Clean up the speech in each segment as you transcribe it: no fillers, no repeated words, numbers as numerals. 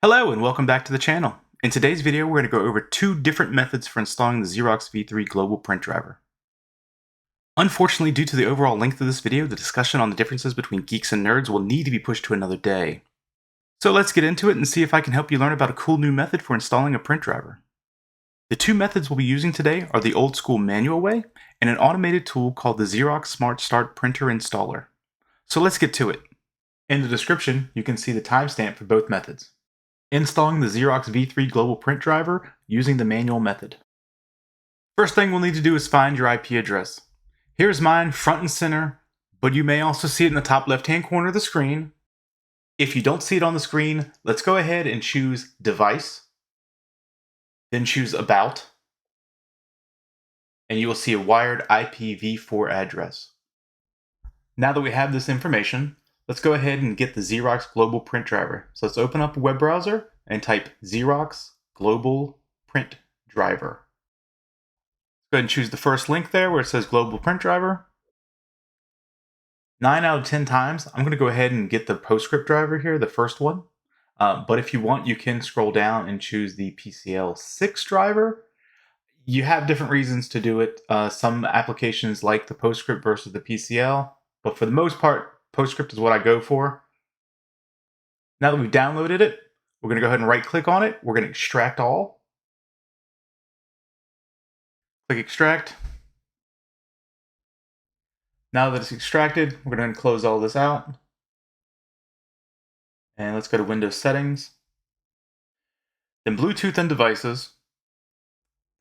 Hello and welcome back to the channel. In today's video, we're going to go over two different methods for installing the Xerox V3 Global Print Driver. Unfortunately, due to the overall length of this video, the discussion on the differences between geeks and nerds will need to be pushed to another day. So let's get into it and see if I can help you learn about a cool new method for installing a print driver. The two methods we'll be using today are the old school manual way and an automated tool called the Xerox Smart Start Printer Installer. So let's get to it. In the description, you can see the timestamp for both methods. Installing the Xerox V3 Global Print Driver using the manual method. First thing we'll need to do is find your IP address. Here's mine front and center, but you may also see it in the top left-hand corner of the screen. If you don't see it on the screen, let's go ahead and choose Device, then choose About, and you will see a wired IPv4 address. Now that we have this information, let's go ahead and get the Xerox Global Print Driver. So let's open up a web browser and type Xerox Global Print Driver. Go ahead and choose the first link there where it says Global Print Driver. 9 out of 10 times, I'm going to go ahead and get the PostScript driver here, the first one. But if you want, you can scroll down and choose the PCL6 driver. You have different reasons to do it. Some applications like the PostScript versus the PCL, but for the most part, PostScript is what I go for. Now that we've downloaded it, we're going to go ahead and right-click on it. We're going to extract all. Click Extract. Now that it's extracted, we're going to close all this out. And let's go to Windows Settings. Then Bluetooth and Devices,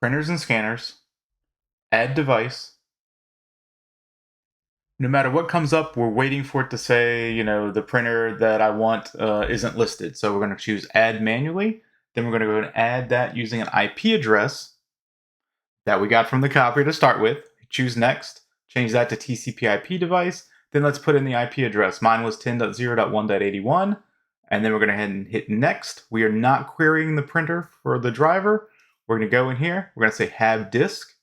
Printers and Scanners, Add Device. No matter what comes up, we're waiting for it to say, the printer that I want isn't listed. So we're going to choose Add Manually. Then we're going to go and add that using an IP address that we got from the copier to start with. Choose Next. Change that to TCP/IP device. Then let's put in the IP address. Mine was 10.0.1.81. And then we're going to go ahead and hit Next. We are not querying the printer for the driver. We're going to go in here. We're going to say Have Disk.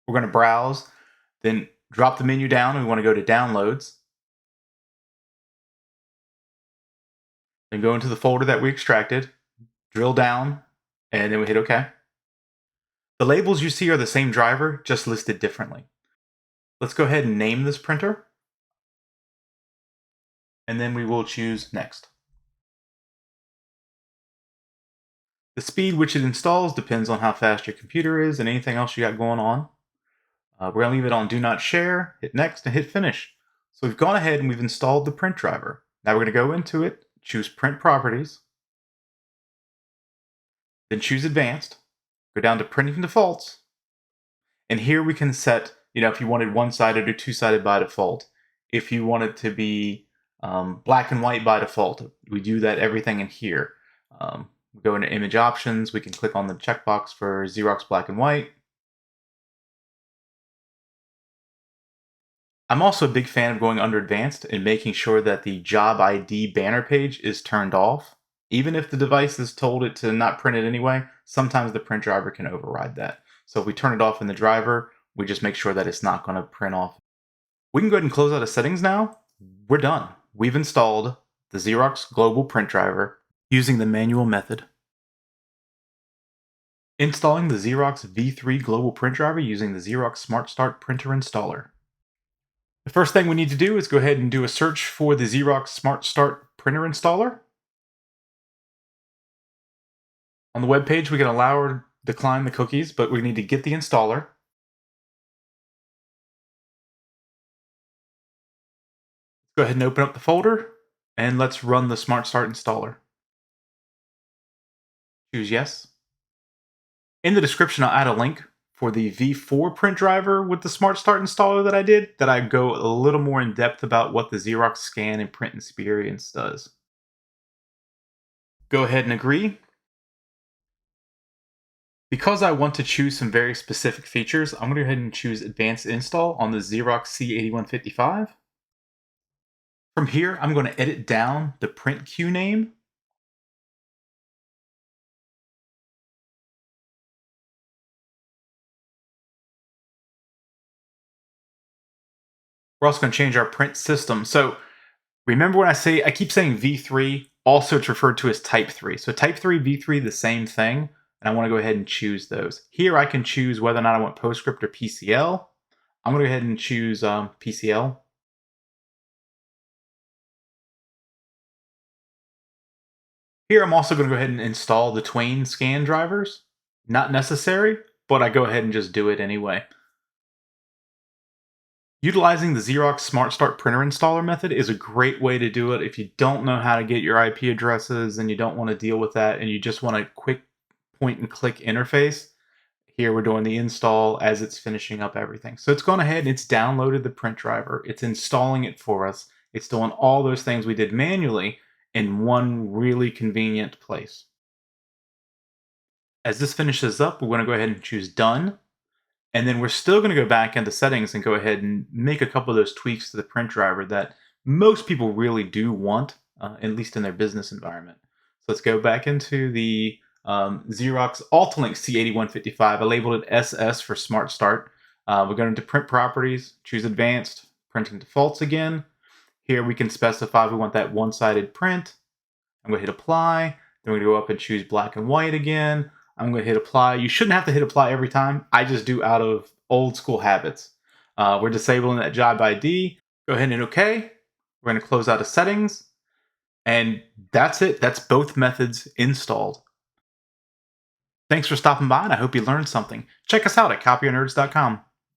We're going to browse. Then drop the menu down, and we want to go to Downloads. Then go into the folder that we extracted, drill down, and then we hit OK. The labels you see are the same driver, just listed differently. Let's go ahead and name this printer. And then we will choose Next. The speed which it installs depends on how fast your computer is and anything else you got going on. We're going to leave it on Do Not Share, hit Next, and hit Finish. So we've gone ahead and we've installed the print driver. Now we're going to go into it, choose Print Properties, then choose Advanced, go down to Printing Defaults, and here we can set, if you wanted one-sided or two-sided by default. If you want it to be black and white by default, we do that everything in here. We go into Image Options, we can click on the checkbox for Xerox Black and White. I'm also a big fan of going under Advanced and making sure that the Job ID banner page is turned off. Even if the device has told it to not print it anyway, sometimes the print driver can override that. So if we turn it off in the driver, we just make sure that it's not going to print off. We can go ahead and close out of settings now. We're done. We've installed the Xerox Global Print Driver using the manual method. Installing the Xerox V3 Global Print Driver using the Xerox Smart Start Printer Installer. The first thing we need to do is go ahead and do a search for the Xerox Smart Start Printer Installer. On the web page, we can allow or decline the cookies, but we need to get the installer. Go ahead and open up the folder, and let's run the Smart Start Installer. Choose Yes. In the description, I'll add a link for the V4 print driver with the Smart Start installer that I did, that I go a little more in depth about what the Xerox Scan and Print Experience does. Go ahead and agree. Because I want to choose some very specific features, I'm going to go ahead and choose Advanced Install on the Xerox C8155. From here, I'm going to edit down the print queue name. We're also going to change our print system. So remember when I keep saying V3, Also, it's referred to as Type 3. So Type 3, V3, the same thing. And I want to go ahead and choose those. Here I can choose whether or not I want PostScript or PCL. I'm going to go ahead and choose PCL. Here I'm also going to go ahead and install the Twain scan drivers. Not necessary, but I go ahead and just do it anyway. Utilizing the Xerox Smart Start Printer Installer method is a great way to do it if you don't know how to get your IP addresses and you don't want to deal with that and you just want a quick point and click interface. Here we're doing the install as it's finishing up everything. So it's gone ahead and it's downloaded the print driver. It's installing it for us. It's doing all those things we did manually in one really convenient place. As this finishes up, we're going to go ahead and choose Done. And then we're still going to go back into settings and go ahead and make a couple of those tweaks to the print driver that most people really do want, at least in their business environment. So let's go back into the Xerox Altalink C8155. I labeled it SS for Smart Start. We're going to print properties, choose Advanced, printing defaults again. Here we can specify we want that one-sided print. I'm going to hit Apply. Then we're going to go up and choose Black and White again. I'm going to hit Apply. You shouldn't have to hit Apply every time. I just do out of old school habits. We're disabling that job ID. Go ahead and hit OK. We're going to close out of settings. And that's it. That's both methods installed. Thanks for stopping by, and I hope you learned something. Check us out at copiernerds.com.